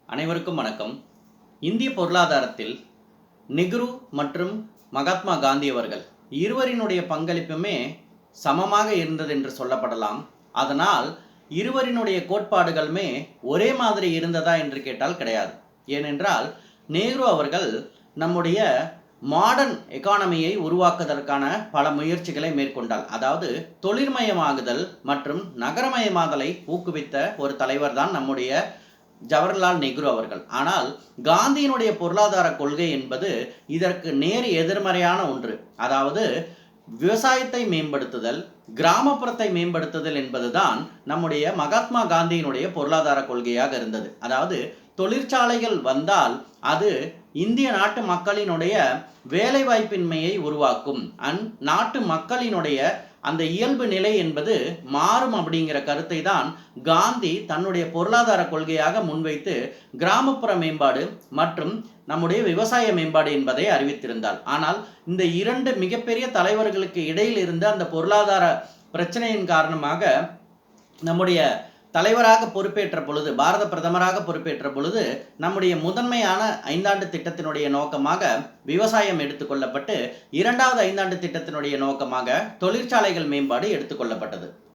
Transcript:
அனைவருக்கும் வணக்கம். இந்திய பொருளாதாரத்தில் நெஹ்ரு மற்றும் மகாத்மா காந்தி அவர்கள் இருவரினுடைய பங்களிப்புமே சமமாக இருந்தது என்று சொல்லப்படலாம். அதனால் இருவரினுடைய கோட்பாடுகளுமே ஒரே மாதிரி இருந்ததா என்று கேட்டால் கிடையாது. ஏனென்றால் நேரு அவர்கள் நம்முடைய மாடர்ன் எக்கானமியை உருவாக்குவதற்கான பல முயற்சிகளை மேற்கொண்டார். அதாவது தொழில்மயமாகுதல் மற்றும் நகரமயமாதலை ஊக்குவித்த ஒரு தலைவர் தான் நம்முடைய ஜவஹர்லால் நேரு அவர்கள். ஆனால் காந்தியினுடைய பொருளாதார கொள்கை என்பது இதற்கு நேர் எதிர்மறையான ஒன்று. அதாவது விவசாயத்தை மேம்படுத்துதல், கிராமப்புறத்தை மேம்படுத்துதல் என்பதுதான் நம்முடைய மகாத்மா காந்தியினுடைய பொருளாதார கொள்கையாக இருந்தது. அதாவது தொழிற்சாலைகள் வந்தால் அது இந்திய நாட்டு மக்களினுடைய வேலைவாய்ப்பின்மையை உருவாக்கும், நாட்டு மக்களினுடைய அந்த இயல்பு நிலை என்பது மாறும் அப்படிங்கிற கருத்தை தான் காந்தி தன்னுடைய பொருளாதார கொள்கையாக முன்வைத்து கிராமப்புற மேம்பாடு மற்றும் நம்முடைய விவசாய மேம்பாடு என்பதை அறிவித்திருந்தார். ஆனால் இந்த இரண்டு மிகப்பெரிய தலைவர்களுக்கு இடையில் இருந்த அந்த பொருளாதார பிரச்சனையின் காரணமாக நம்முடைய தலைவராக பொறுப்பேற்ற பொழுது, பாரத பிரதமராக பொறுப்பேற்ற பொழுது நம்முடைய முதன்மையான ஐந்தாண்டு திட்டத்தினுடைய நோக்கமாக விவசாயம் எடுத்துக்கொள்ளப்பட்டு, இரண்டாவது ஐந்தாண்டு திட்டத்தினுடைய நோக்கமாக தொழிற்சாலைகள் மேம்பாடு எடுத்துக்கொள்ளப்பட்டது.